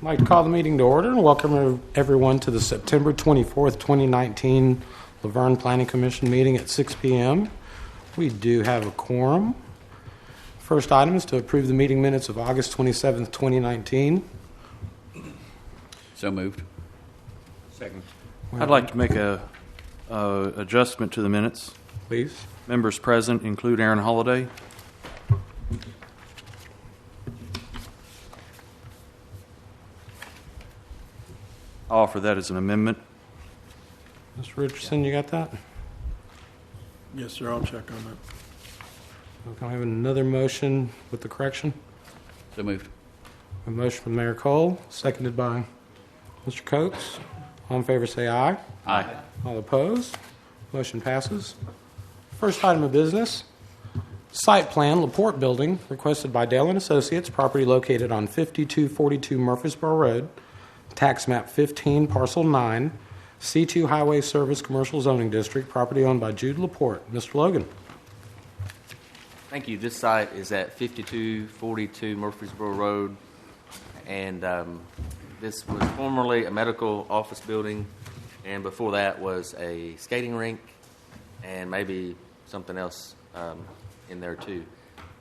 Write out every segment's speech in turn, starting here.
I'd like to call the meeting to order and welcome everyone to the September 24th, 2019 Laverne Planning Commission meeting at 6 p.m. We do have a quorum. First item is to approve the meeting minutes of August 27th, 2019. So moved. Second. I'd like to make a adjustment to the minutes. Please. Members present include Aaron Holliday. I'll offer that as an amendment. Mr. Richardson, you got that? Yes, sir. I'll check on that. Can I have another motion with the correction? So moved. A motion from Mayor Cole, seconded by Mr. Coates. All in favor say aye. Aye. All opposed? Motion passes. First item of business, site plan, Laporte Building, requested by Dale & Associates, property located on 5242 Murfreesboro Road, tax map 15, parcel 9, C2 Highway Service Commercial Zoning District, property owned by Jude Laporte. Mr. Logan. Thank you. This site is at 5242 Murfreesboro Road, and this was formerly a medical office building, and before that was a skating rink, and maybe something else in there too.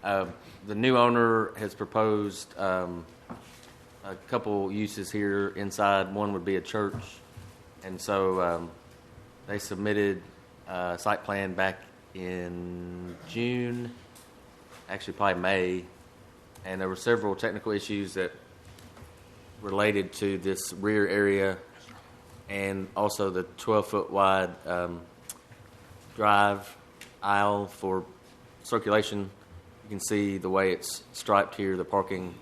The new owner has proposed a couple uses here inside. One would be a church, and so they submitted a site plan back in June, actually probably May, and there were several technical issues that related to this rear area and also the 12-foot wide drive aisle for circulation. You can see the way it's striped here. The parking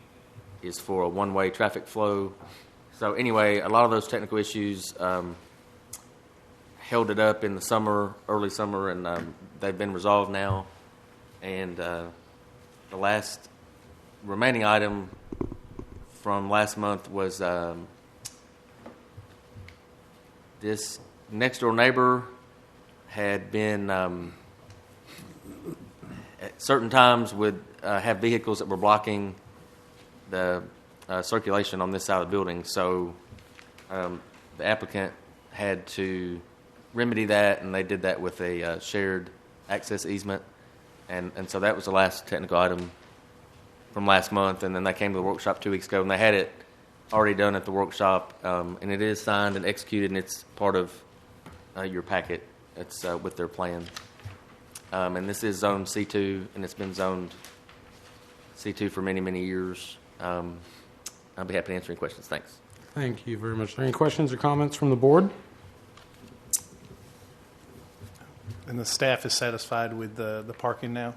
is for a one-way traffic flow. So anyway, a lot of those technical issues held it up in the summer, early summer, and they've been resolved now. And the last remaining item from last month was this next-door neighbor had been at certain times would have vehicles that were blocking the circulation on this side of the building. So the applicant had to remedy that, and they did that with a shared access easement. And so that was the last technical item from last month. And then they came to the workshop 2 weeks ago, and they had it already done at the workshop. And it is signed and executed, and it's part of your packet. It's with their plan. And this is zoned C2, and it's been zoned C2 for many, many years. I'll be happy to answer any questions. Thanks. Thank you very much. Are there any questions or comments from the board? And the staff is satisfied with the parking now?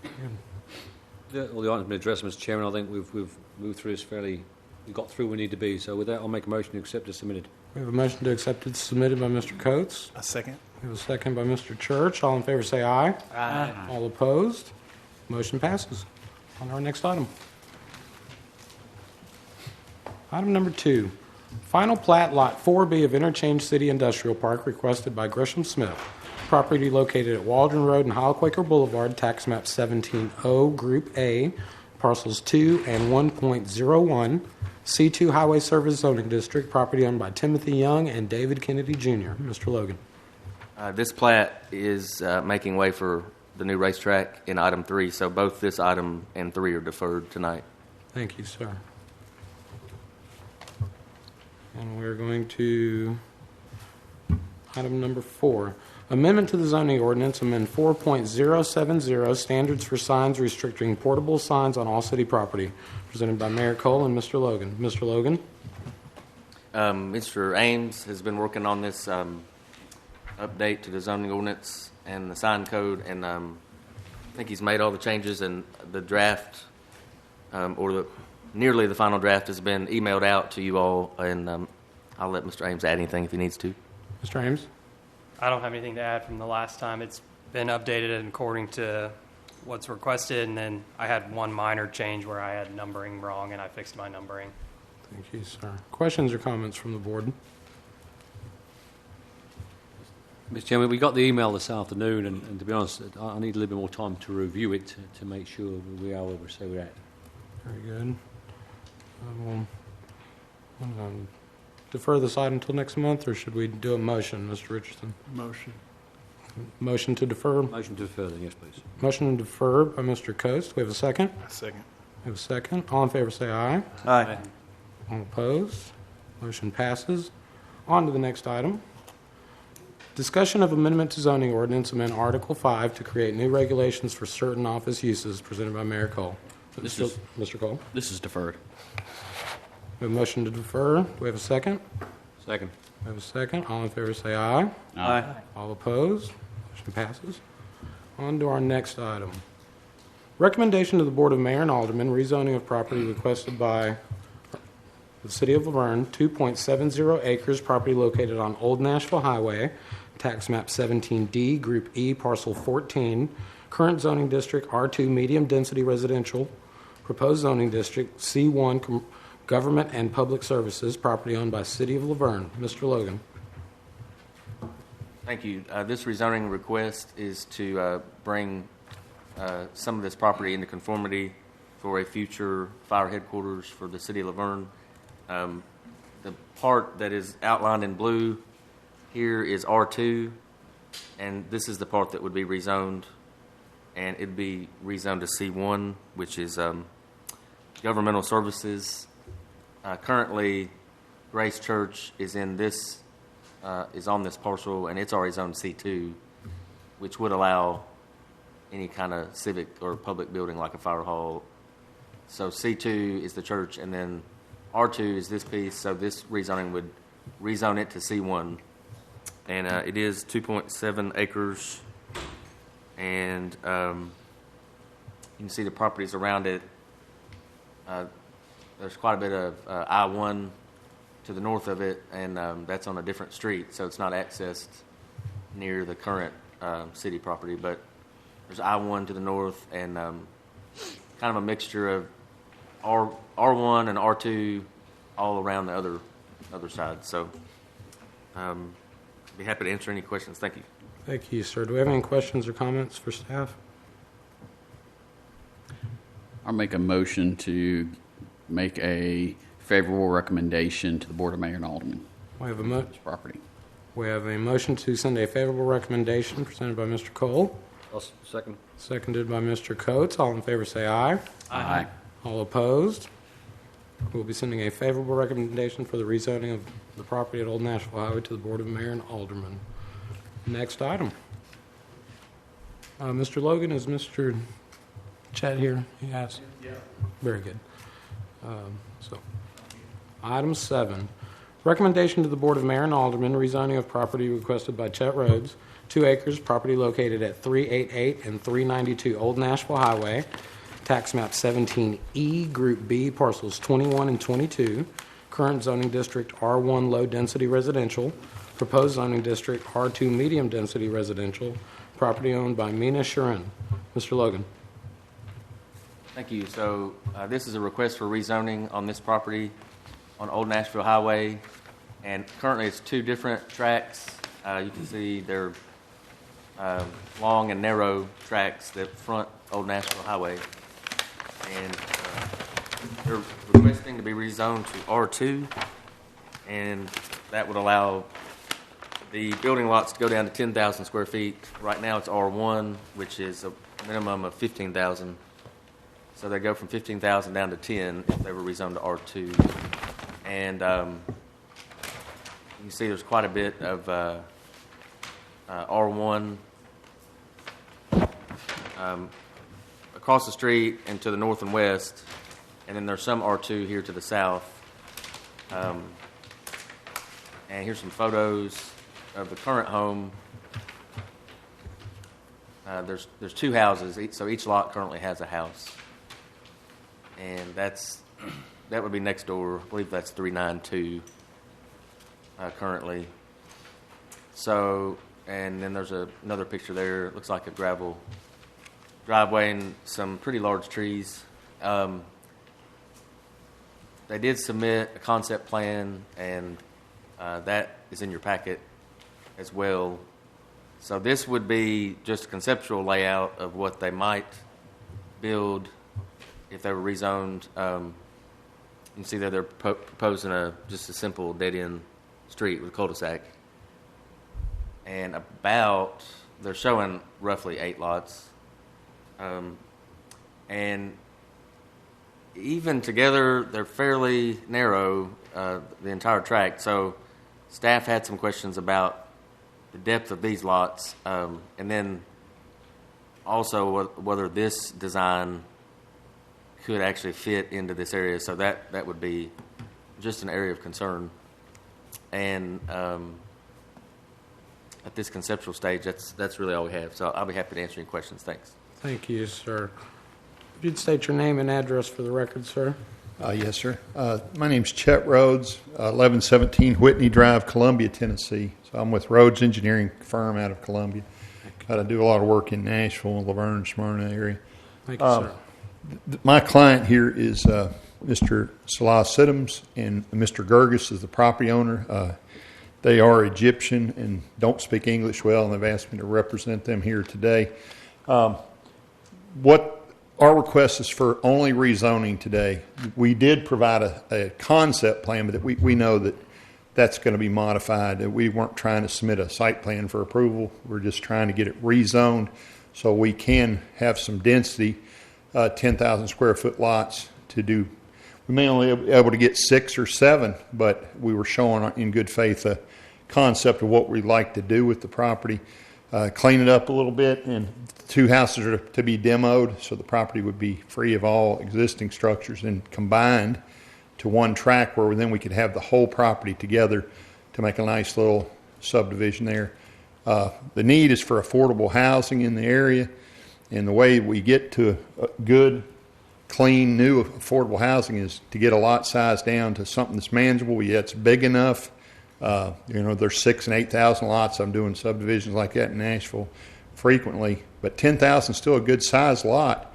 All the items have been addressed, Mr. Chairman. I think we've moved through this fairly. We got through where we need to be. So with that, I'll make a motion to accept as submitted. We have a motion to accept it submitted by Mr. Coates. A second. We have a second by Mr. Church. All in favor say aye. Aye. All opposed? Motion passes. On our next item. Item number 2. Final plat lot 4B of Interchange City Industrial Park requested by Gresham Smith. Property located at Waldron Road and Highquaker Boulevard, tax map 17-0, Group A, parcels 2 and 1.01, C2 Highway Service Zoning District, property owned by Timothy Young and David Kennedy Jr. Mr. Logan. This plat is making way for the new racetrack in item 3, so both this item and 3 are deferred tonight. Thank you, sir. And we're going to item number 4. Amendment to the zoning ordinance, amend 4.070, standards for signs restricting portable signs on all city property, presented by Mayor Cole and Mr. Logan. Mr. Logan. Mr. Ames has been working on this update to the zoning ordinance and the sign code, and I think he's made all the changes, and the draft, nearly the final draft, has been emailed out to you all, and I'll let Mr. Ames add anything if he needs to. Mr. Ames. I don't have anything to add from the last time. It's been updated according to what's requested, and then I had one minor change where I had numbering wrong, and I fixed my numbering. Thank you, sir. Questions or comments from the board? Mr. Chairman, we got the email this afternoon, and to be honest, I need a little bit more time to review it to make sure we are where we say we're at. Very good. We'll defer this item until next month, or should we do a motion, Mr. Richardson? Motion. Motion to defer. Motion to defer then, yes, please. Motion to defer by Mr. Coast. We have a second. Second. We have a second. All in favor say aye. Aye. All opposed? Motion passes. On to the next item. Discussion of amendment to zoning ordinance, amend Article 5 to create new regulations for certain office uses, presented by Mayor Cole. Mr. Cole? This is deferred. We have a motion to defer. Do we have a second? Second. We have a second. All in favor say aye. Aye. All opposed? Motion passes. On to our next item. Recommendation to the Board of Mayor and Aldermen, rezoning of property requested by the City of Laverne, 2.70 acres, property located on Old Nashville Highway, tax map 17D, Group E, Parcel 14, current zoning district R2, medium density residential, proposed zoning district C1, government and public services, property owned by City of Laverne. Mr. Logan. Thank you. This rezoning request is to bring some of this property into conformity for a future fire headquarters for the City of Laverne. The part that is outlined in blue here is R2, and this is the part that would be rezoned, and it'd be rezoned to C1, which is governmental services. Currently, Grace Church is in this is on this parcel, and it's already zoned C2, which would allow any kind of civic or public building like a fire hall. So C2 is the church, and then R2 is this piece, so this rezoning would rezone it to C1. And it is 2.7 acres, and you can see the properties around it. There's quite a bit of I-1 to the north of it, and that's on a different street, so it's not accessed near the current city property. But there's I-1 to the north, and kind of a mixture of R1 and R2 all around the other side. So be happy to answer any questions. Thank you. Thank you, sir. Do we have any questions or comments for staff? I'll make a motion to make a favorable recommendation to the Board of Mayor and Aldermen We have a on this property. We have a motion to send a favorable recommendation presented by Mr. Cole, Second. seconded by Mr. Coates. All in favor say aye. Aye. All opposed? We'll be sending a favorable recommendation for the rezoning of the property at Old Nashville Highway to the Board of Mayor and Aldermen. Next item. Mr. Logan, is Mr. Chet here? Yes. Yeah. Very good. So, item 7. Recommendation to the Board of Mayor and Aldermen, rezoning of property requested by Chet Rhodes, 2 acres, property located at 388 and 392 Old Nashville Highway, tax map 17E, Group B, parcels 21 and 22, current zoning district R1 low density residential, proposed zoning district R2 medium density residential, property owned by Mina Sharon. Mr. Logan. Thank you. So this is a request for rezoning on this property on Old Nashville Highway, and currently it's 2 different tracks. You can see they're long and narrow tracks that front Old Nashville Highway, and they're requesting to be rezoned to R2, and that would allow the building lots to go down to 10,000 square feet. Right now it's R1, which is a minimum of 15,000. So they go from 15,000 down to 10 if they were rezoned to R2. And you can see there's quite a bit of R1 across the street and to the north and west. And then there's some R2 here to the south. And here's some photos of the current home. There's 2 houses, so each lot currently has a house. And that would be next door. I believe that's 392 currently. So, and then there's another picture there. It looks like a gravel driveway and some pretty large trees. They did submit a concept plan, and that is in your packet as well. So this would be just a conceptual layout of what they might build if they were rezoned. You can see that they're proposing just a simple dead-end street with a cul-de-sac. And they're showing roughly 8 lots. And even together, they're fairly narrow, the entire tract. So staff had some questions about the depth of these lots, and then also whether this design could actually fit into this area. So that would be just an area of concern. And at this conceptual stage, that's really all we have. So I'll be happy to answer any questions. Thanks. Thank you, sir. If you'd state your name and address for the record, sir. Yes, sir. My name's Chet Rhodes, 1117 Whitney Drive, Columbia, Tennessee. So I'm with Rhodes Engineering firm out of Columbia. I do a lot of work in Nashville, Laverne, Smyrna area. Thank you, sir. My client here is Mr. Salah Siddams, and Mr. Gergis is the property owner. They are Egyptian and don't speak English well, and they've asked me to represent them here today. What our request is for only rezoning today. We did provide a concept plan, but we know that that's going to be modified. We weren't trying to submit a site plan for approval. We're just trying to get it rezoned so we can have some density, 10,000 square foot lots to do. We may only be able to get 6 or 7, but we were showing in good faith a concept of what we'd like to do with the property. Clean it up a little bit, and 2 houses are to be demoed, so the property would be free of all existing structures and combined to one track where then we could have the whole property together to make a nice little subdivision there. The need is for affordable housing in the area, and the way we get to good, clean, new affordable housing is to get a lot size down to something that's manageable, yet it's big enough. There's 6,000 and 8,000 lots. I'm doing subdivisions like that in Nashville frequently, but 10,000 is still a good size lot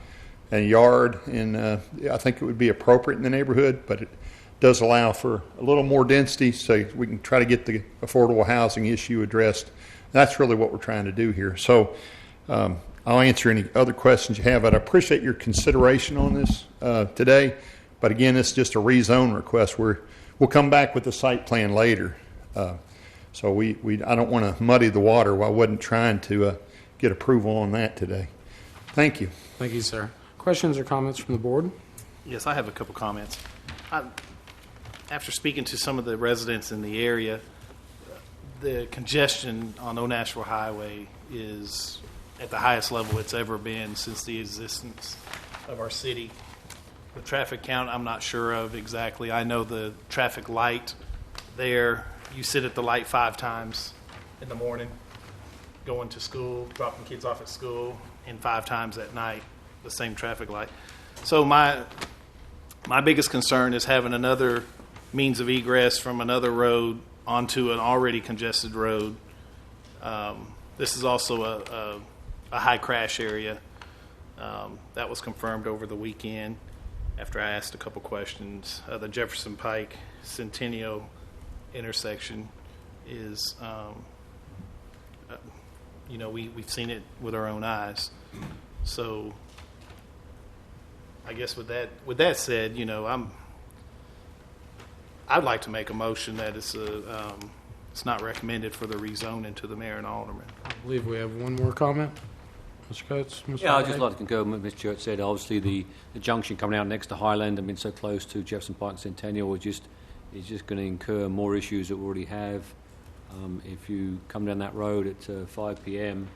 and a yard, and I think it would be appropriate in the neighborhood, but it does allow for a little more density so we can try to get the affordable housing issue addressed. That's really what we're trying to do here. So I'll answer any other questions you have, but I appreciate your consideration on this today. But again, it's just a rezone request. We'll come back with the site plan later. So I don't want to muddy the water. I wasn't trying to get approval on that today. Thank you. Thank you, sir. Questions or comments from the board? Yes, I have a couple comments. After speaking to some of the residents in the area, the congestion on Old Nashville Highway is at the highest level it's ever been since the existence of our city. The traffic count, I'm not sure of exactly. I know the traffic light there, you sit at the light 5 times in the morning, going to school, dropping kids off at school, and 5 times at night, the same traffic light. So my biggest concern is having another means of egress from another road onto an already congested road. This is also a high crash area. That was confirmed over the weekend after I asked a couple questions. The Jefferson Pike Centennial intersection is, we've seen it with our own eyes. So I guess with that said, I'd like to make a motion that it's not recommended for the rezoning to the mayor and aldermen. I believe we have one more comment. Mr. Coates? Mr. Yeah, I'd just Hyde? like to concur with what Mr. Chet said. Obviously, the junction coming out next to Highland and being so close to Jefferson Pike Centennial is just going to incur more issues that we already have. If you come down that road at 5 p.m.,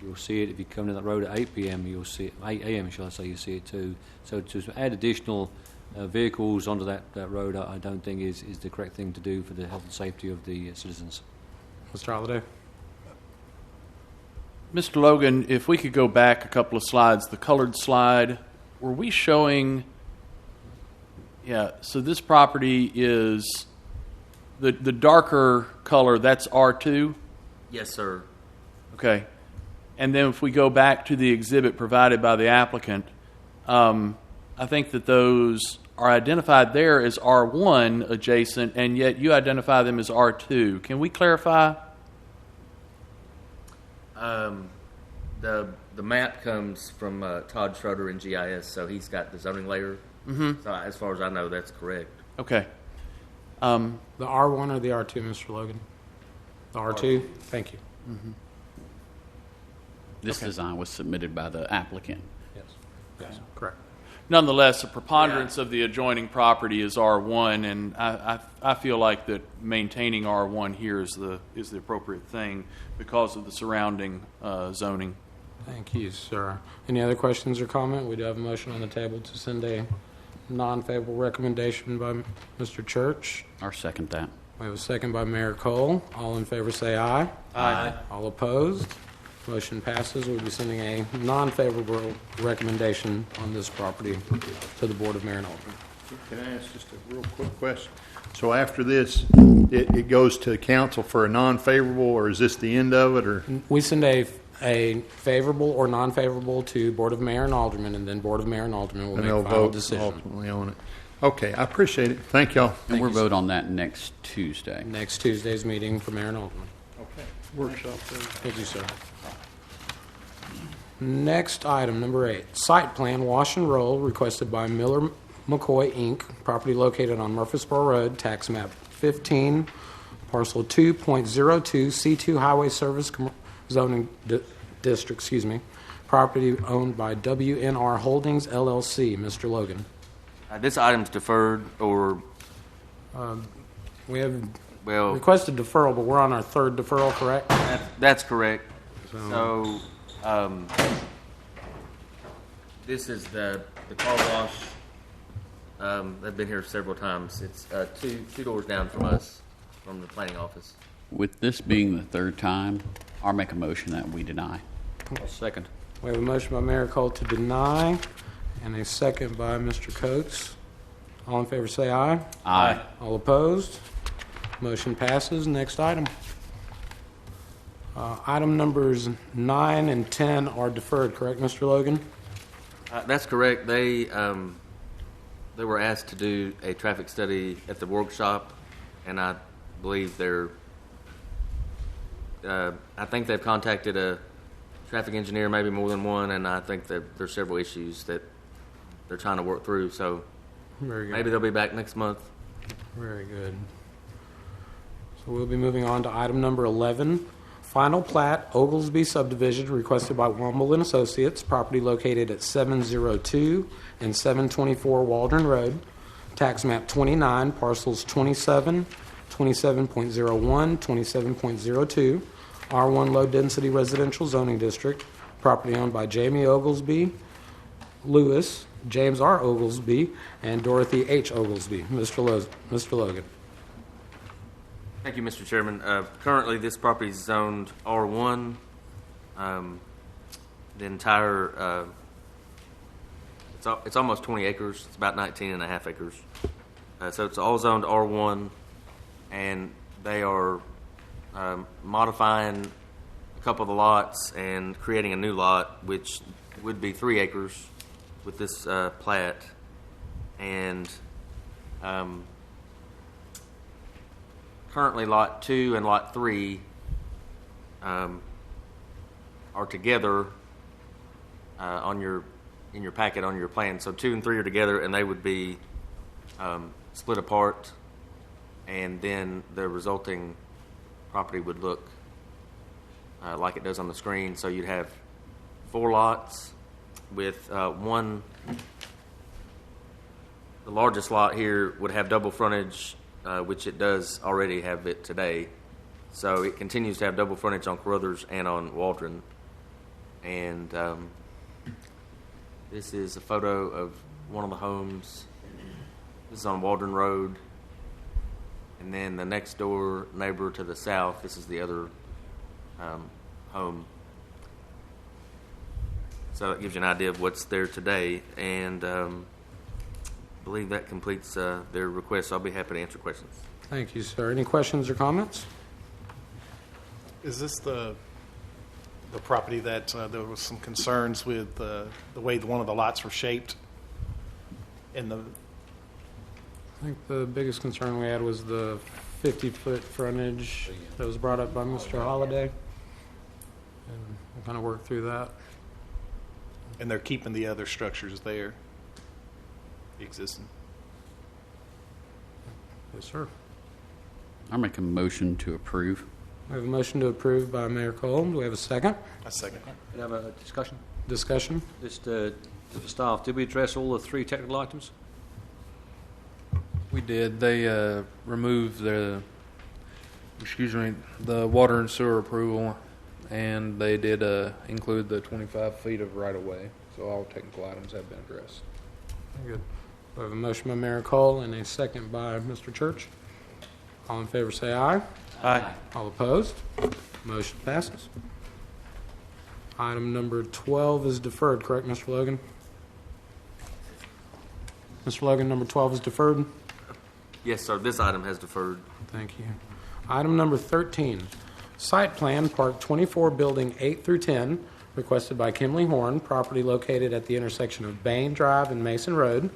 you'll see it. If you come down that road at 8 p.m., you'll see it. 8 a.m., shall I say, you'll see it too. So to add additional vehicles onto that road, I don't think is the correct thing to do for the health and safety of the citizens. Mr. Holliday? Mr. Logan, if we could go back a couple of slides, the colored slide, were we showing, so this property is, the darker color, that's R2? Yes, sir. Okay. And then if we go back to the exhibit provided by the applicant, I think that those are identified there as R1 adjacent, and yet you identify them as R2. Can we clarify? The map comes from Todd Schroeder in GIS, so he's got the zoning layer. Mm-hmm. So as far as I know, that's correct. Okay. The R1 or the R2, Mr. Logan? The R2? Thank you. This design was submitted by the applicant. Yes, correct. Nonetheless, the preponderance of the adjoining property is R1, and I feel like that maintaining R1 here is the appropriate thing because of the surrounding zoning. Thank you, sir. Any other questions or comment? We do have a motion on the table to send a non-favorable recommendation by Mr. Church. I'll second that. We have a second by Mayor Cole. All in favor say aye. Aye. All opposed? Motion passes. We'll be sending a non-favorable recommendation on this property to the Board of Mayor and Aldermen. Can I ask just a real quick question? So after this, it goes to council for a non-favorable, or is this the end of it, or? We send a favorable or non-favorable to Board of Mayor and Aldermen, and then Board of Mayor and Aldermen will And make they'll a final vote decision. ultimately on it. Okay, I appreciate it. Thank y'all. And we'll vote on that next Tuesday. Next Tuesday's meeting for Mayor and Aldermen. Okay. Workshop then. Thank you, sir. Next item, number 8, site plan wash and roll requested by Miller McCoy, Inc., property located on Murfreesboro Road, tax map 15, parcel 2.02, C2 Highway Service Zoning District, property owned by WNR Holdings, LLC. Mr. Logan. This item's deferred, or, We have well, requested deferral, but we're on our third deferral, correct? that's correct. So- So, this is the car wash. They've been here several times. It's two doors down from us, from the planning office. With this being the third time, I'll make a motion that we deny. I'll second. We have a motion by Mayor Cole to deny, and a second by Mr. Coates. All in favor say aye. Aye. All opposed? Motion passes. Next item. Item numbers 9 and 10 are deferred, correct, Mr. Logan? That's correct. They were asked to do a traffic study at the workshop, and I believe I think they've contacted a traffic engineer, maybe more than one, and I think that there's several issues that they're trying to work through. So Very good. maybe they'll be back next month. Very good. So we'll be moving on to item number 11. Final plat, Oglesby Subdivision, requested by Womble and Associates, property located at 702 and 724 Waldron Road, tax map 29, parcels 27, 27.01, 27.02, R1 Low Density Residential Zoning District, property owned by Jamie Oglesby, Lewis, James R. Oglesby, and Dorothy H. Oglesby. Mr. Logan. Thank you, Mr. Chairman. Currently, this property is zoned R1. The entire, it's almost 20 acres. It's about 19 and a half acres. So it's all zoned R1, and they are modifying a couple of the lots and creating a new lot, which would be 3 acres with this plat. And currently, Lot 2 and Lot 3 are together in your packet on your plan. So 2 and 3 are together, and they would be split apart, and then the resulting property would look like it does on the screen. So you'd have 4 lots with one. The largest lot here would have double frontage, which it does already have it today. So it continues to have double frontage on Carruthers and on Waldron. And this is a photo of one of the homes. This is on Waldron Road. And then the next door neighbor to the south, this is the other home. So that gives you an idea of what's there today. And I believe that completes their request. So I'll be happy to answer questions. Thank you, sir. Any questions or comments? Is this the property that there was some concerns with the way one of the lots were shaped? In the I think the biggest concern we had was the 50-foot frontage that was brought up by Mr. Holliday. And we'll kind of work through that. and they're keeping the other structures there, the existing. Yes, sir. I'll make a motion to approve. We have a motion to approve by Mayor Cole. Do we have a second? A second. Can I have a discussion? Discussion? Just for staff, did we address all the 3 technical items? We did. They removed the water and sewer approval, and they did include the 25 feet of right-of-way. So all technical items have been addressed. Very good. We have a motion by Mayor Cole and a second by Mr. Church. All in favor say aye. Aye. All opposed? Motion passes. Item number 12 is deferred, correct, Mr. Logan? Mr. Logan, number 12 is deferred? Yes, sir. This item has deferred. Thank you. Item number 13, site plan, Park 24, Building 8 through 10, requested by Kimley Horn, property located at the intersection of Bain Drive and Mason Road,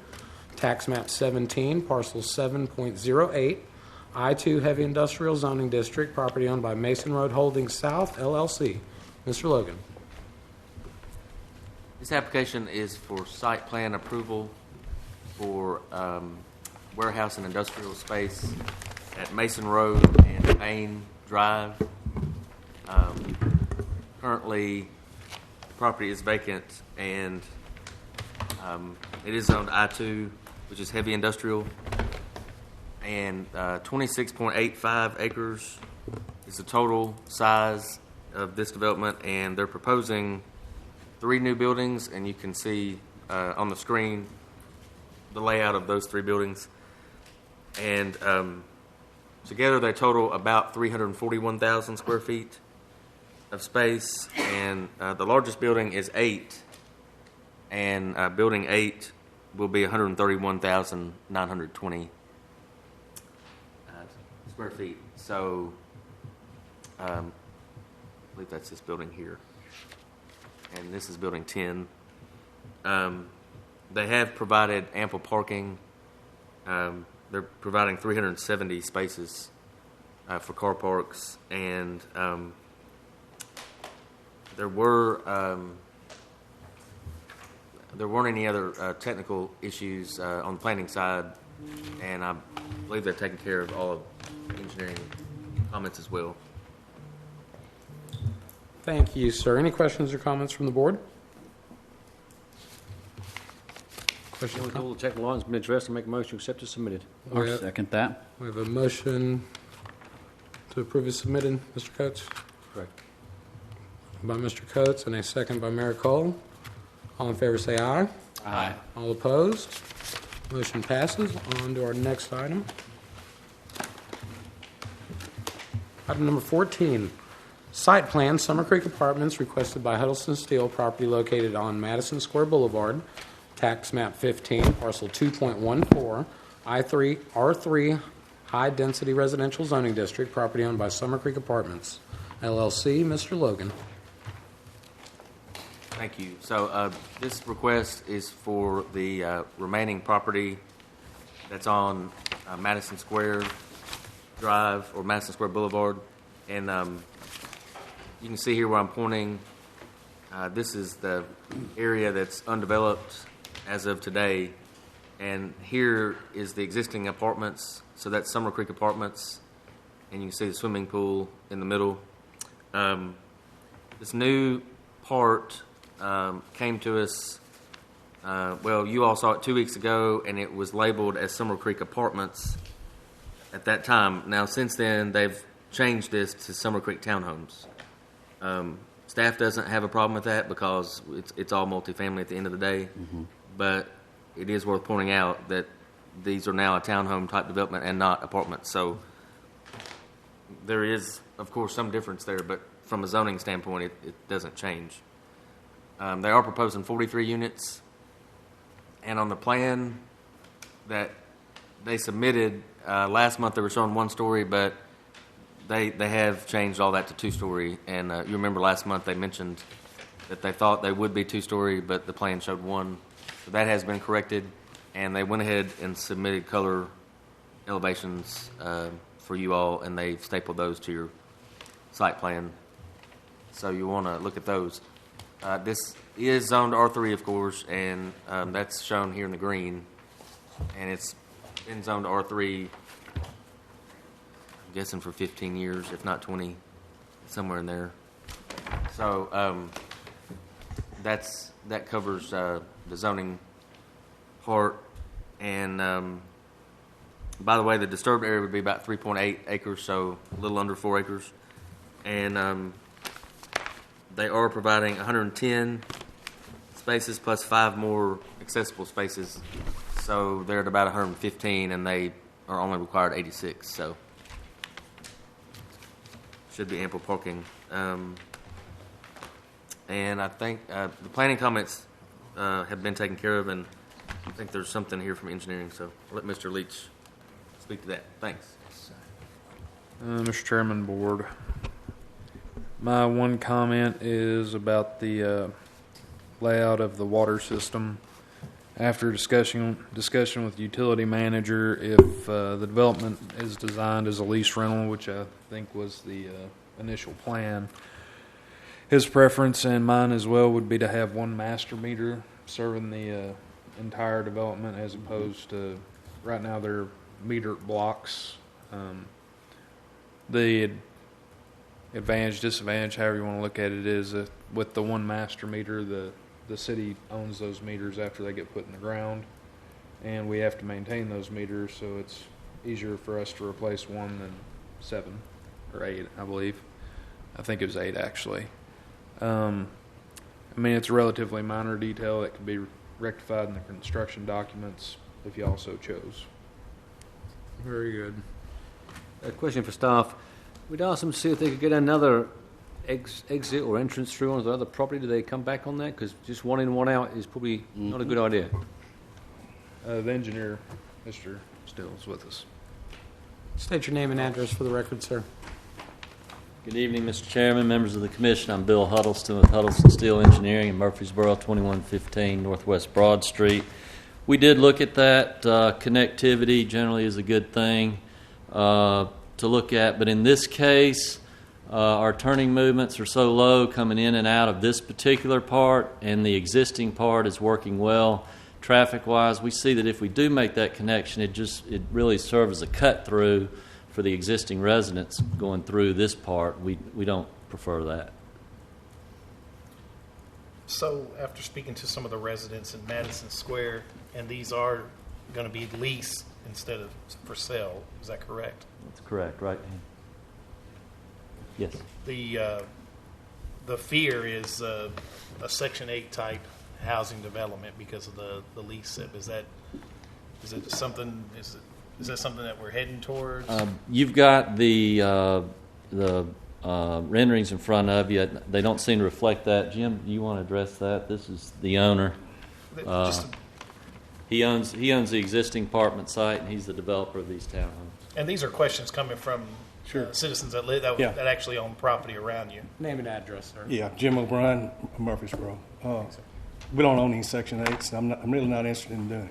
tax map 17, parcel 7.08, I-2 Heavy Industrial Zoning District, property owned by Mason Road Holdings South, LLC. Mr. Logan. This application is for site plan approval for warehouse and industrial space at Mason Road and Bain Drive. Currently, the property is vacant, and it is zoned I-2, which is heavy industrial, and 26.85 acres is the total size of this development, and they're proposing 3 new buildings, and you can see on the screen the layout of those 3 buildings. And together they total about 341,000 square feet of space, and the largest building is 8, and building 8 will be 131,920 square feet. So I believe that's this building here, and this is building 10. They have provided ample parking. They're providing 370 spaces for car parks, and there weren't any other technical issues on the planning side, and I believe they're taking care of all of the engineering comments as well. Thank you, sir. Any questions or comments from the board? Questions? All the technical items have been addressed. I make a motion to accept as submitted. I'll second that. We have a motion to approve as submitted, Mr. Coates, Correct. by Mr. Coates, and a second by Mayor Cole. All in favor say aye. Aye. All opposed? Motion passes. On to our next item. Item number 14, site plan, Summer Creek Apartments, requested by Huddleston Steel, property located on Madison Square Boulevard, tax map 15, parcel 2.14, I-3, R3, High Density Residential Zoning District, property owned by Summer Creek Apartments, LLC. Mr. Logan. Thank you. So this request is for the remaining property that's on Madison Square Drive or Madison Square Boulevard, and you can see here where I'm pointing. This is the area that's undeveloped as of today, and here is the existing apartments. So that's Summer Creek Apartments, and you can see the swimming pool in the middle. This new part came to us, well, you all saw it 2 weeks ago, and it was labeled as Summer Creek Apartments at that time. Now, since then, they've changed this to Summer Creek Townhomes. Staff doesn't have a problem with that because it's all multifamily at the end of the day, but it is worth pointing out that these are now a townhome type development and not apartments. So there is, of course, some difference there, but from a zoning standpoint, it doesn't change. They are proposing 43 units, and on the plan that they submitted last month, they were showing 1-story, but they have changed all that to 2-story. And you remember last month they mentioned that they thought they would be 2-story, but the plan showed 1. So that has been corrected, and they went ahead and submitted color elevations for you all, and they've stapled those to your site plan. So you want to look at those. This is zoned R3, of course, and that's shown here in the green. And it's been zoned R3 guessing for 15 years, if not 20, somewhere in there. So that covers the zoning part. And by the way, the disturbed area would be about 3.8 acres, so a little under 4 acres. And they are providing 110 spaces plus 5 more accessible spaces. So they're at about 115, and they are only required 86. So should be ample parking. And I think the planning comments have been taken care of, and I think there's something here from engineering. So I'll let Mr. Leach speak to that. Thanks. Mr. Chairman, Board. My one comment is about the layout of the water system. After discussion with utility manager, if the development is designed as a lease rental, which I think was the initial plan, his preference and mine as well would be to have one master meter serving the entire development, as opposed to right now they're meter blocks. The advantage, disadvantage, however you want to look at it, is that with the one master meter, the city owns those meters after they get put in the ground, and we have to maintain those meters, so it's easier for us to replace one than 7 or 8, I believe. I think it was 8, actually. I mean, it's a relatively minor detail that can be rectified in the construction documents if you also chose. Very good. A question for staff. We'd ask them to see if they could get another exit or entrance through onto the other property. Do they come back on that? Because just one in, one out is probably not a good idea. The engineer, Mr. Still, is with us. State your name and address for the record, sir. Good evening, Mr. Chairman, members of the Commission. I'm Bill Huddleston with Huddleston Steel Engineering in Murfreesboro, 2115 Northwest Broad Street. We did look at that. Connectivity generally is a good thing to look at, but in this case, our turning movements are so low coming in and out of this particular part, and the existing part is working well. Traffic-wise, we see that if we do make that connection, it really serves as a cut-through for the existing residents going through this part. We don't prefer that. So after speaking to some of the residents in Madison Square, and these are going to be leased instead of for sale, is that correct? That's correct, right? Yes. The fear is a Section 8 type housing development because of the lease SIP. Is that something that we're heading towards? You've got the renderings in front of you. They don't seem to reflect that. Jim, do you want to address that? This is the owner. He owns the existing apartment site, and he's the developer of these townhomes. And these are questions coming from citizens that actually own property around you. Name and address, sir. Yeah, Jim O'Brien, Murfreesboro. We don't own any Section 8s, and I'm really not interested in doing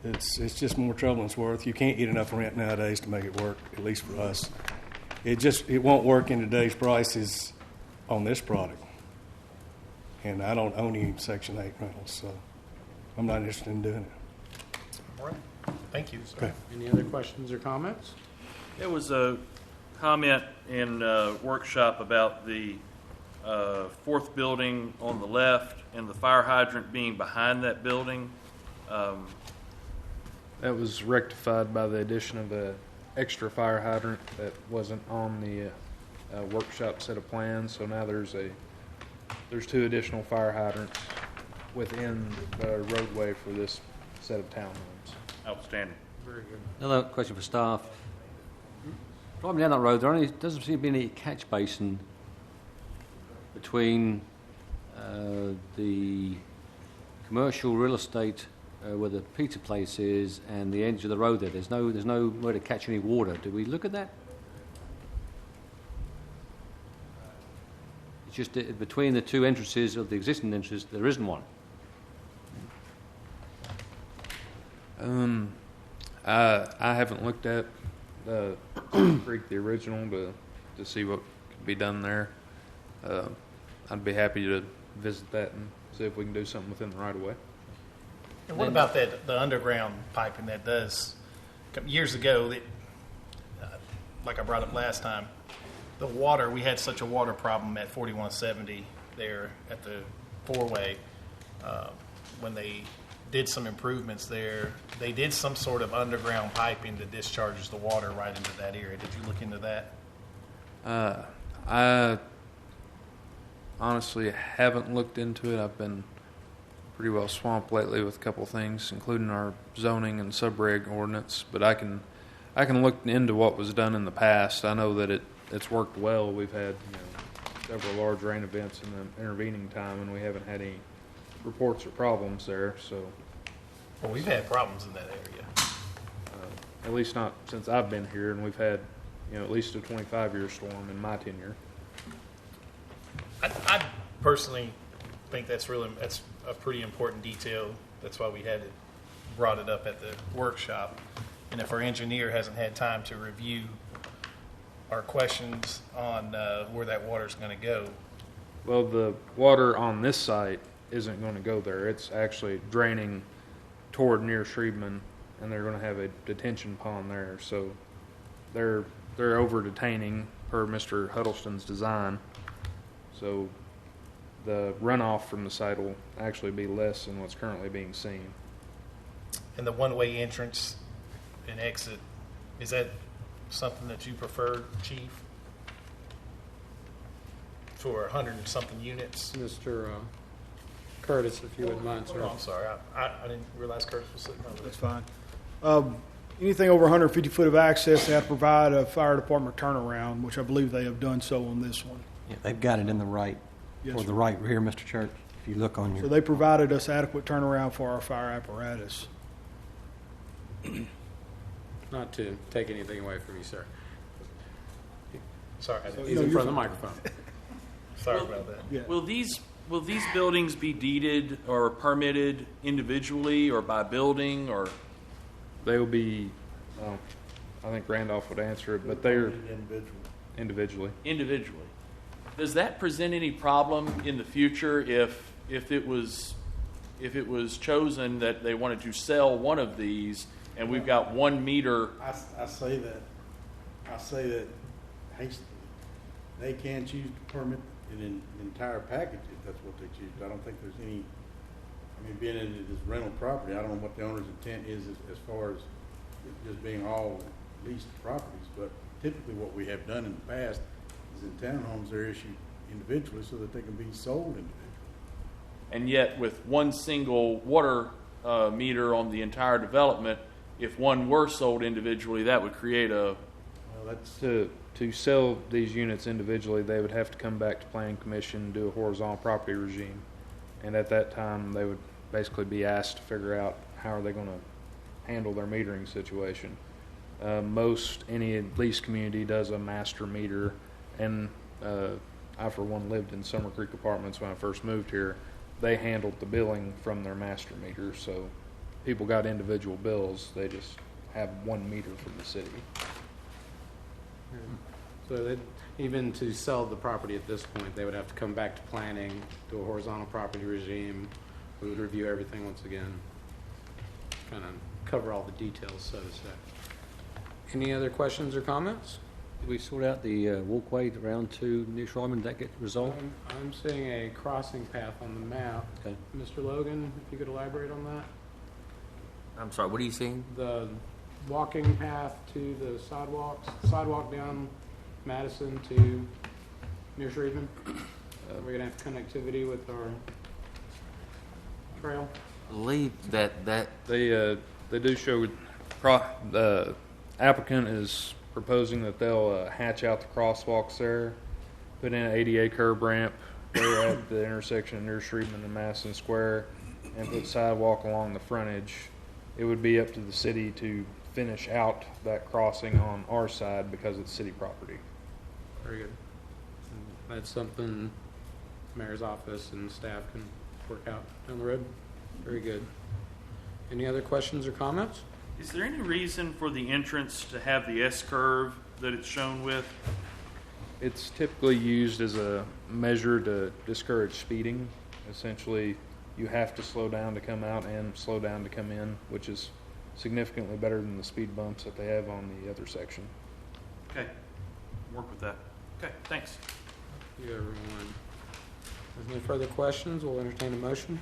it. It's just more trouble than it's worth. You can't get enough rent nowadays to make it work, at least for us. It won't work in today's prices on this product. And I don't own any Section 8 rentals, so I'm not interested in doing it. All right. Thank you, sir. Okay. Any other questions or comments? There was a comment in workshop about the fourth building on the left and the fire hydrant being behind that building. That was rectified by the addition of an extra fire hydrant that wasn't on the workshop set of plans. So now there's 2 additional fire hydrants within the roadway for this set of townhomes. Outstanding. Very good. Another question for staff. Driving down that road, there doesn't seem to be any catch basin between the commercial real estate where the pizza place is and the edge of the road there. There's no way to catch any water. Did we look at that? It's just between the 2 entrances of the existing entrance, there isn't one. I haven't looked at the Creek, the original, to see what could be done there. I'd be happy to visit that and see if we can do something within the right of way. And what about the underground piping that does? Years ago, like I brought up last time, the water, we had such a water problem at 4170 there at the four-way. When they did some improvements there, they did some sort of underground piping that discharges the water right into that area. Did you look into that? I honestly haven't looked into it. I've been pretty well swamped lately with a couple things, including our zoning and subreg ordinance. But I can look into what was done in the past. I know that it's worked well. We've had several large rain events in the intervening time, and we haven't had any reports or problems there. So, Well, we've had problems in that area. at least not since I've been here, and we've had at least a 25-year storm in my tenure. I personally think that's a pretty important detail. That's why we brought it up at the workshop. And if our engineer hasn't had time to review our questions on where that water's going to go, Well, the water on this site isn't going to go there. It's actually draining toward near Shreveman, and they're going to have a detention pond there. So they're over detaining per Mr. Huddleston's design. So the runoff from the site will actually be less than what's currently being seen. and the one-way entrance and exit, is that something that you prefer, Chief? For 100 and something units? Mr. Curtis, if you wouldn't mind, Oh, sir. I'm sorry. I didn't realize Curtis was sitting over there. That's fine. Anything over 150 foot of access, they have to provide a fire department turnaround, which I believe they have done so on this one. Yeah, they've got it in the right, Yes, or sir. the right here, Mr. Church, if you look on So your, they provided us adequate turnaround for our fire apparatus. Not to take anything away from you, sir. Sorry, I didn't- He's in front of the microphone. sorry about that. Yeah. Will these buildings be deeded or permitted individually or by building or? They will be, I think Randolph would answer it, but they're individually. Individually. Does that present any problem in the future if it was chosen that they wanted to sell one of these and we've got 1 meter? I say that hastily. They can choose to permit an entire package if that's what they choose. I don't think there's any, being in this rental property, I don't know what the owner's intent is as far as it just being all leased properties, but typically what we have done in the past is in townhomes, they're issued individually so that they can be sold individually. And yet with one single water meter on the entire development, if one were sold individually, that would create a... Well, that's... To sell these units individually, they would have to come back to Planning Commission and do a horizontal property regime. And at that time, they would basically be asked to figure out how are they going to handle their metering situation. Any lease community does a master meter, and I, for one, lived in Summer Creek Apartments when I first moved here. They handled the billing from their master meter, so people got individual bills. They just have 1 meter from the city. So even to sell the property at this point, they would have to come back to planning, do a horizontal property regime. We would review everything once again, kind of cover all the details, so to say. Any other questions or comments? Did we sort out the walkway around to New Shryman? Did that get resolved? I'm seeing a crossing path on the map. Okay. Mr. Logan, if you could elaborate on that? I'm sorry, what are you seeing? The walking path to the sidewalk down Madison to near Shreveman. We're gonna have connectivity with our trail. I believe that They do show the applicant is proposing that they'll hatch out the crosswalks there, put in an ADA curb ramp there at the intersection near Shreveman and Madison Square, and put sidewalk along the frontage. It would be up to the city to finish out that crossing on our side because it's city property. Very good. That's something mayor's office and staff can work out down the road. Very good. Any other questions or comments? Is there any reason for the entrance to have the S-curve that it's shown with? It's typically used as a measure to discourage speeding. Essentially, you have to slow down to come out and slow down to come in, which is significantly better than the speed bumps that they have on the other section. Okay, work with that. Okay, thanks. Thank you, everyone. If there's no further questions, we'll entertain a motion.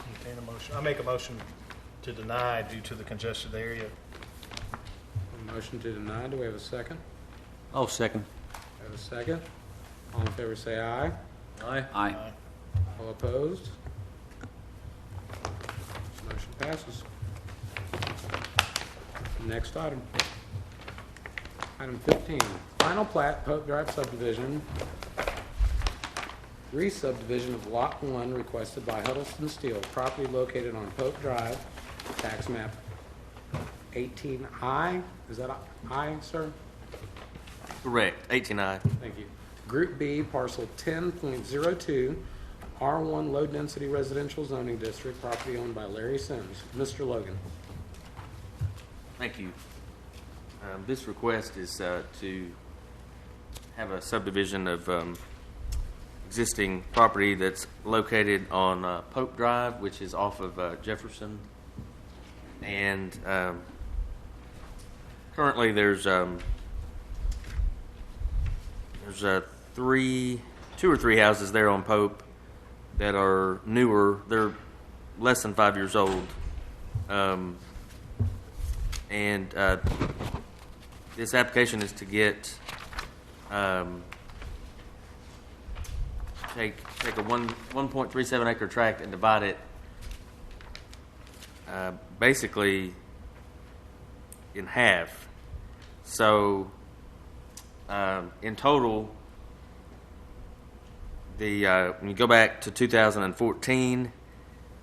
Entertain a motion. I make a motion to deny due to the congested area. A motion to deny. Do we have a second? Oh, second. We have a second. All in favor say aye. Aye. Aye. All opposed? Motion passes. Next item. Item 15, final plat, Pope Drive subdivision, re-subdivision of Lot 1 requested by Huddleston Steel, property located on Pope Drive, tax map 18I. Is that I, sir? Correct, 18I. Thank you. Group B, parcel 10.02, R1 Low Density Residential Zoning District, property owned by Larry Sims. Mr. Logan. Thank you. This request is to have a subdivision of existing property that's located on Pope Drive, which is off of Jefferson. And currently there's two or three houses there on Pope that are newer. They're less than 5 years old. This application is to get take a 1.37 acre tract and divide it basically in half. So in total, when you go back to 2014,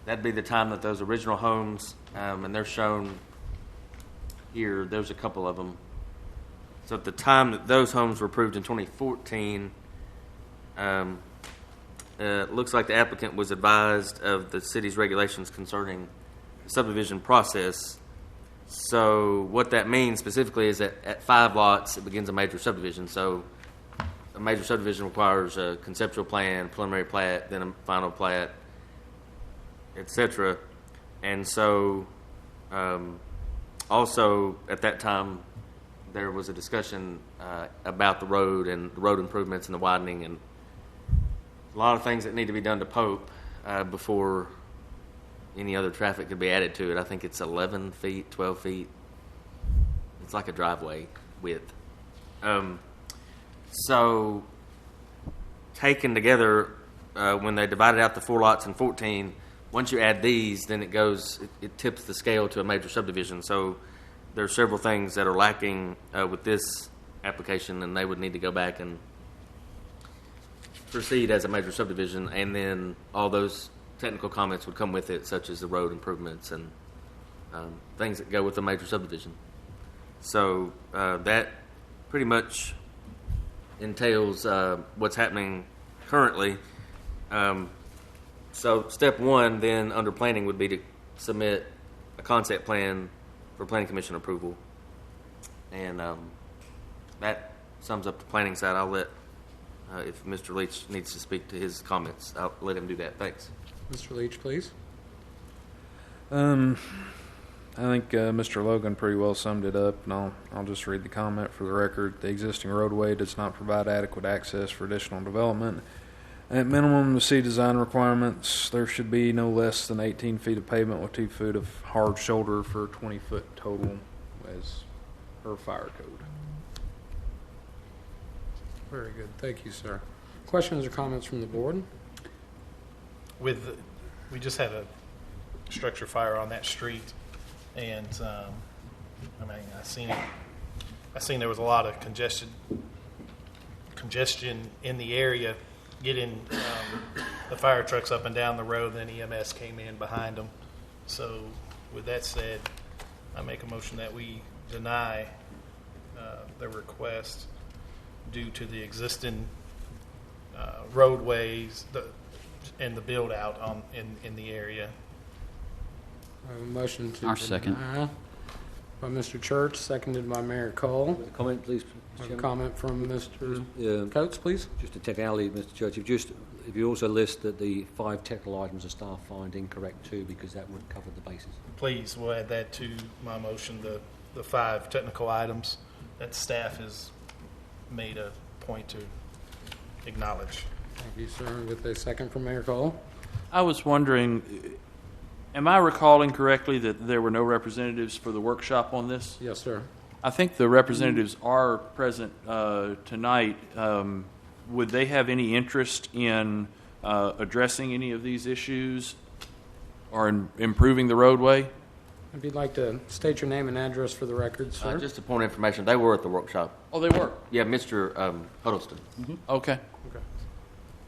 that'd be the time that those original homes, and they're shown here, there's a couple of them. So at the time that those homes were approved in 2014, it looks like the applicant was advised of the city's regulations concerning the subdivision process. So what that means specifically is that at 5 lots, it begins a major subdivision. So a major subdivision requires a conceptual plan, preliminary plat, then a final plat, etc. And so also at that time, there was a discussion about the road and the road improvements and the widening and a lot of things that need to be done to Pope before any other traffic could be added to it. I think it's 11 feet, 12 feet. It's like a driveway width. So taken together, when they divided out the 4 lots in 14, once you add these, then it tips the scale to a major subdivision. So there are several things that are lacking with this application, and they would need to go back and proceed as a major subdivision, and then all those technical comments would come with it, such as the road improvements and things that go with a major subdivision. So that pretty much entails what's happening currently. So step 1 then under planning would be to submit a concept plan for planning commission approval. And that sums up the planning side. I'll let, if Mr. Leach needs to speak to his comments, I'll let him do that. Thanks. Mr. Leach, please. I think Mr. Logan pretty well summed it up, and I'll just read the comment for the record. The existing roadway does not provide adequate access for additional development. At minimum, to see design requirements, there should be no less than 18 feet of pavement with 2 feet of hard shoulder for 20 foot total as per fire code. Very good. Thank you, sir. Questions or comments from the board? We just had a structure fire on that street, and I seen there was a lot of congestion in the area, getting the fire trucks up and down the road. Then EMS came in behind them. So with that said, I make a motion that we deny the request due to the existing roadways and the build out in the area. I have a motion to Our second. deny by Mr. Church, seconded by Mayor Cole. Comment, please, A comment from Mr. Yeah. Coates, please. Just a technicality, Mr. Church, if you also list that the 5 technical items the staff find incorrect too, because that would cover the bases. Please, we'll add that to my motion, the 5 technical items that staff has made a point to acknowledge. Thank you, sir. With a second from Mayor Cole. I was wondering, am I recalling correctly that there were no representatives for the workshop on this? Yes, sir. I think the representatives are present tonight. Would they have any interest in addressing any of these issues or in improving the roadway? If you'd like to state your name and address for the record, sir. Just a point of information, they were at the workshop. Oh, they were? Yeah, Mr. Huddleston. Okay.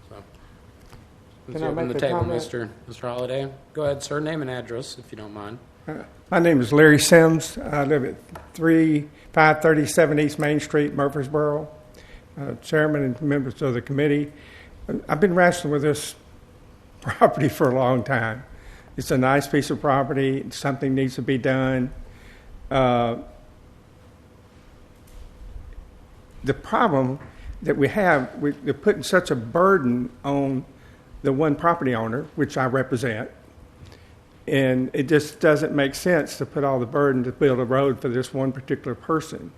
So, Can let's I open make the a table, comment? Mr. Holliday. Go ahead, sir. Name and address, if you don't mind. My name is Larry Sims. I live at 537 East Main Street, Murfreesboro. Chairman and members of the committee. I've been wrestling with this property for a long time. It's a nice piece of property. Something needs to be done. The problem that we have, we're putting such a burden on the one property owner, which I represent, and it just doesn't make sense to put all the burden to build a road for this one particular person.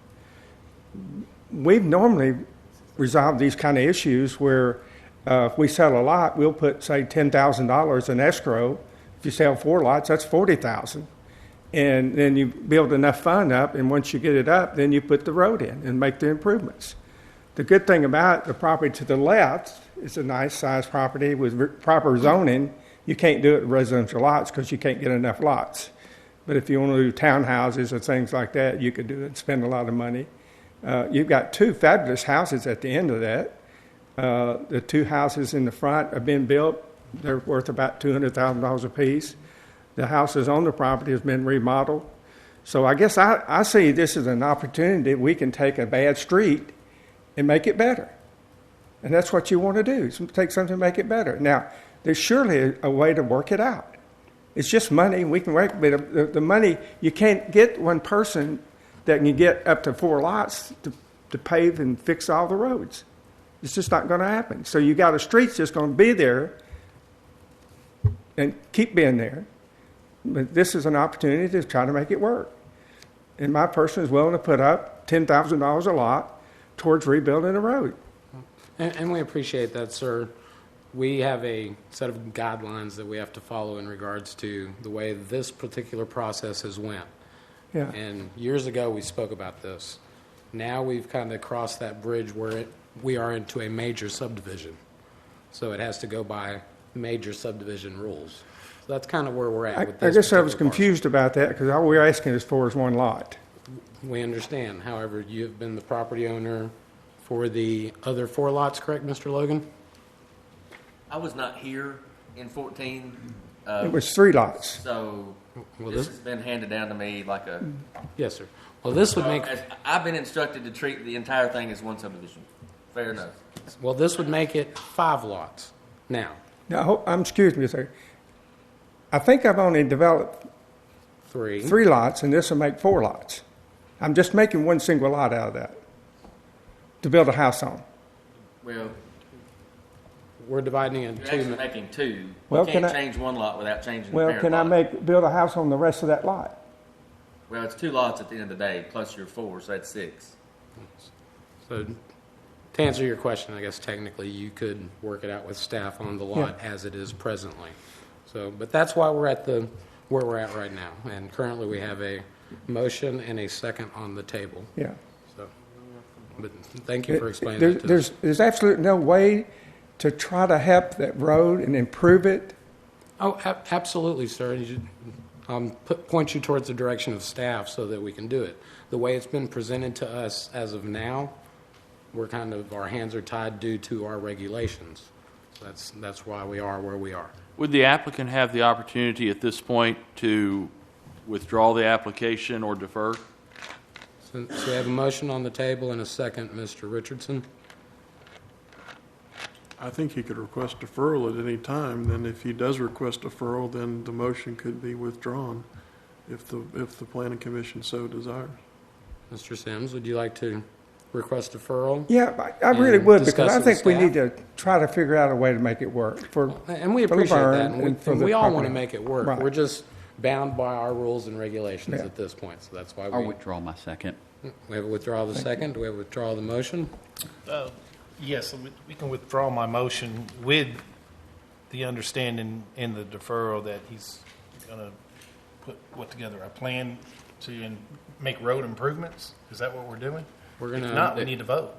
We've normally resolved these kind of issues where if we sell a lot, we'll put, say, $10,000 in escrow. If you sell 4 lots, that's $40,000. And then you build enough fund up, and once you get it up, then you put the road in and make the improvements. The good thing about the property to the left, it's a nice sized property with proper zoning. You can't do it with residential lots because you can't get enough lots. But if you want to do townhouses or things like that, you could do it and spend a lot of money. You've got 2 fabulous houses at the end of that. The 2 houses in the front have been built. They're worth about $200,000 apiece. The houses on the property has been remodeled. So I guess I see this as an opportunity. We can take a bad street and make it better. And that's what you want to do, is take something and make it better. Now, there's surely a way to work it out. It's just money. We can work, but the money, you can't get one person that can get up to 4 lots to pave and fix all the roads. It's just not going to happen. So you got a street that's going to be there and keep being there. But this is an opportunity to try to make it work. And my person is willing to put up $10,000 a lot towards rebuilding the road. And we appreciate that, sir. We have a set of guidelines that we have to follow in regards to the way this particular process has went. Yeah. And years ago, we spoke about this. Now we've kind of crossed that bridge where we are into a major subdivision. So it has to go by major subdivision rules. So that's kind of where we're at with this. I guess I was particular confused about that because all we're asking is for is 1 lot. parcel. We understand. However, you have been the property owner for the other 4 lots, correct, Mr. Logan? I was not here in 14. It was 3 lots. So Well, this has been handed down to me like a... Yes, sir. Well, this would make... I've been instructed to treat the entire thing as one subdivision. Fair enough. Well, this would make it 5 lots. Now, Now, excuse me a second. I think I've only developed 3. 3 lots, and this will make 4 lots. I'm just making one single lot out of that to build a house on. Well, we're dividing it you're into actually 2. making 2. Well, You can can't I- change 1 lot without changing the Well, parent can I lot. build a house on the rest of that lot? Well, it's 2 lots at the end of the day, plus your 4, so that's 6. So to answer your question, I guess technically you could work it out with staff on the lot as it is presently. So, but that's why we're at where we're at right now. And currently we have a motion and a second on the table. Yeah. So, but thank you for explaining that to us. There's absolutely no way to try to help that road and improve it. Oh, absolutely, sir. You should, point you towards the direction of staff so that we can do it. The way it's been presented to us as of now, we're kind of, our hands are tied due to our regulations. So that's why we are where we are. Would the applicant have the opportunity at this point to withdraw the application or defer? So we have a motion on the table and a second, Mr. Richardson. I think he could request deferral at any time. Then if he does request deferral, then the motion could be withdrawn if the planning commission so desires. Mr. Sims, would you like to request deferral? Yeah, I really and would, discuss because I it with think we staff? need to try to figure out a way to make it work for And we for appreciate Laverne that, and for and the we all want to property. make it work. Right. We're just bound by our rules and regulations Yeah. at this point, so that's why I'll we withdraw my second. have a withdrawal of the second. Do we have a withdrawal of the motion? Yes, we can withdraw my motion with the understanding in the deferral that he's going to put together a plan to make road improvements. Is that what we're doing? We're If gonna- not, we need to vote.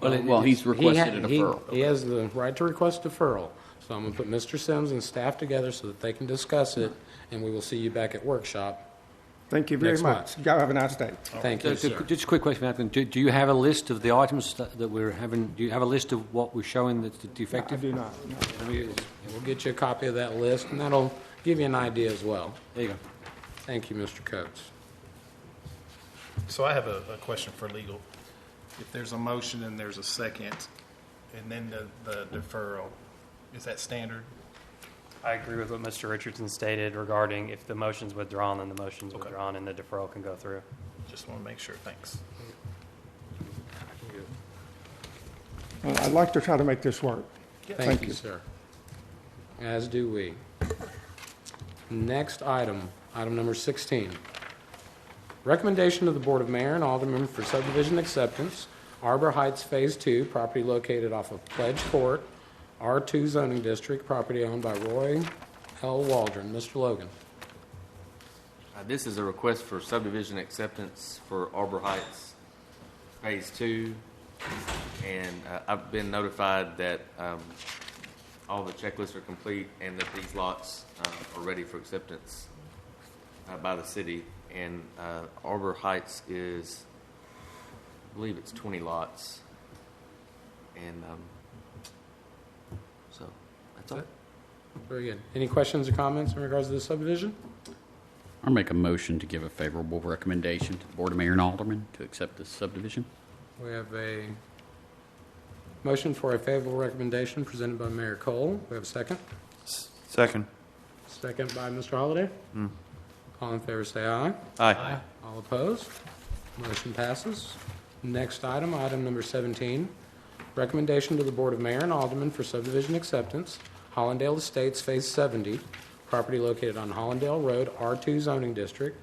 Well, he's requested a deferral. He has the right to request deferral. So I'm going to put Mr. Sims and staff together so that they can discuss it, and we will see you back at workshop. Thank you very Next much. Y'all have a nice day. Thank you, sir. Just a quick question, Malcolm. Do you have a list of the items that we're having? Do you have a list of what we're showing that's I defective? do not. No. We'll get you a copy of that list, and that'll give you an idea as well. There you go. Thank you, Mr. Coates. So I have a question for legal. If there's a motion and there's a second, and then the deferral, is that standard? I agree with what Mr. Richardson stated regarding if the motion's withdrawn, then the motion's Okay. withdrawn and the deferral can go through. Just want to make sure. Thanks. I'd like to try to make this work. Thank you, sir. As do we. Next item, item number 16. Recommendation to the Board of Mayor and Aldermen for subdivision acceptance, Arbor Heights Phase 2, property located off of Pledge Court, R2 zoning district, property owned by Roy L. Waldron. Mr. Logan. This is a request for subdivision acceptance for Arbor Heights Phase 2, and I've been notified that all the checklists are complete and that these lots are ready for acceptance by the city. And Arbor Heights is, I believe it's 20 lots. And so that's all. Very good. Any questions or comments in regards to the subdivision? I'll make a motion to give a favorable recommendation to the Board of Mayor and Aldermen to accept this subdivision. We have a motion for a favorable recommendation presented by Mayor Cole. We have a second. Second. Second by Mr. Holliday. All in favor say aye. Aye. All opposed? Motion passes. Next item, item number 17. Recommendation to the Board of Mayor and Aldermen for subdivision acceptance, Hollandale Estates Phase 70, property located on Hollandale Road, R2 zoning district,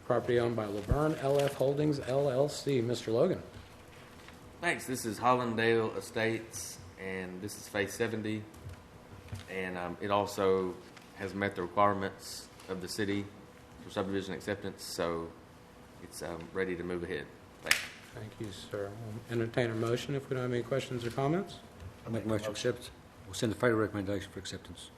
property owned by Laverne LF Holdings LLC. Mr. Logan. Thanks. This is Hollandale Estates, and this is Phase 70. And it also has met the requirements of the city for subdivision acceptance, so it's ready to move ahead. Thanks. Thank you, sir. We'll entertain a motion if we don't have any questions or comments. I'll make a motion to accept. We'll send a favorable recommendation for acceptance.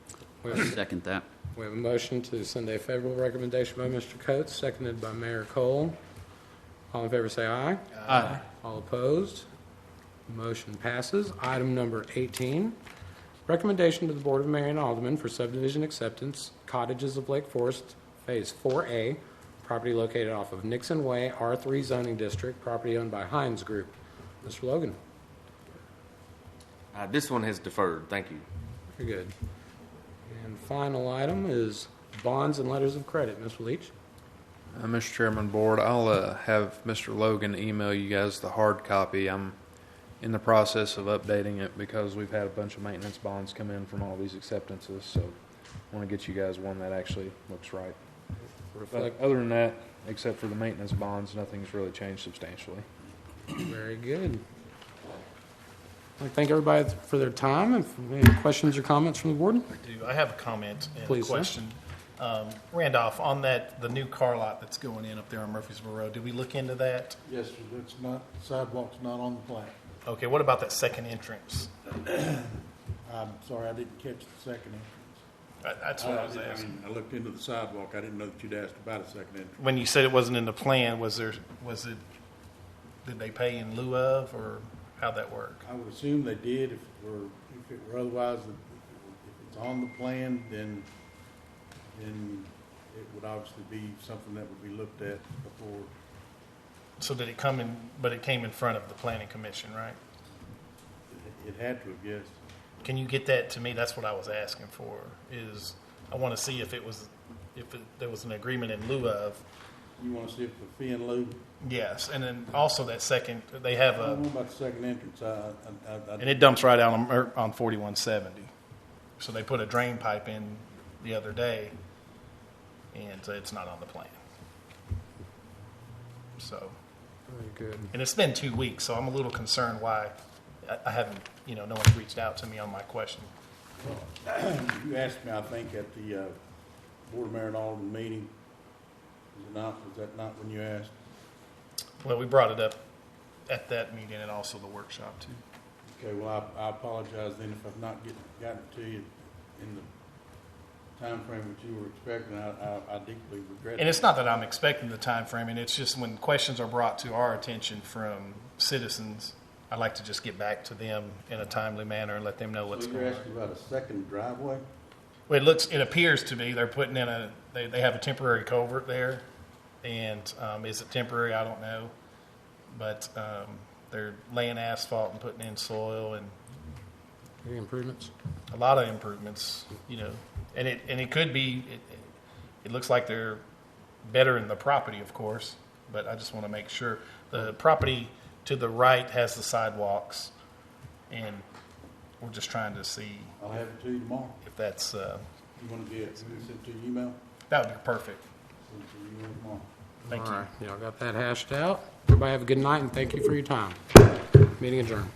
We I'll have, second that. we have a motion to send a favorable recommendation by Mr. Coates, seconded by Mayor Cole. All in favor say aye. Aye. All opposed? Motion passes. Item number 18. Recommendation to the Board of Mayor and Aldermen for subdivision acceptance, Cottages of Lake Forest, Phase 4A, property located off of Nixon Way, R3 zoning district, property owned by Hines Group. Mr. Logan. This one has deferred. Thank you. Very good. And final item is bonds and letters of credit. Mr. Leach. Mr. Chairman, Board, I'll have Mr. Logan email you guys the hard copy. I'm in the process of updating it because we've had a bunch of maintenance bonds come in from all these acceptances, so I want to get you guys one that actually looks right. But other than that, except for the maintenance bonds, nothing's really changed substantially. Very good. I thank everybody for their time. If any questions or comments from the board? I have a comment and Please, a sir. question. Randolph, on the new car lot that's going in up there on Murfreesboro Road, did we look into that? Yes, sir, it's not, sidewalk's not on the plan. Okay, what about that second entrance? I'm sorry, I didn't catch the second entrance. That's what I was asking. I looked into the sidewalk, I didn't know that you'd asked about a second entrance. When you said it wasn't in the plan, did they pay in lieu of, or how'd that work? I would assume they did, if it were otherwise, if it's on the plan, then it would obviously be something that would be looked at before. So did it come in, but it came in front of the planning commission, right? It had to have, yes. Can you get that to me? That's what I was asking for, is I want to see if there was an agreement in lieu of You want to see if the fee and lieu? Yes, and then also that second, they have I don't know a, about the second entrance. and it dumps right out on 4170. So they put a drain pipe in the other day, and it's not on the plan. So, Very good. and it's been 2 weeks, so I'm a little concerned why I haven't, no one's reached out to me on my question. You asked me, I think, at the Board of Mayor and Alderman meeting. Was that not when you asked? Well, we brought it up at that meeting and also the workshop too. Okay, well, I apologize then if I've not gotten it to you in the time frame that you were expecting. I deeply regret it. And it's not that I'm expecting the time frame, and it's just when questions are brought to our attention from citizens, I like to just get back to them in a timely manner and let them know what's So going you're on. asking about a second driveway? Well, it appears to be they're putting in they have a temporary culvert there, and is it temporary? I don't know, but they're laying asphalt and putting in soil and Any improvements? a lot of improvements, and it could be. It looks like they're better in the property, of course, but I just want to make sure the property to the right has the sidewalks, and we're just trying to see I'll have it to you tomorrow. if that's You want to get it sent to your email? that would be perfect. Send it to your email tomorrow. Thank All you. right. Y'all got that hashed out? Everybody have a good night, and thank you for your time. Meeting adjourned.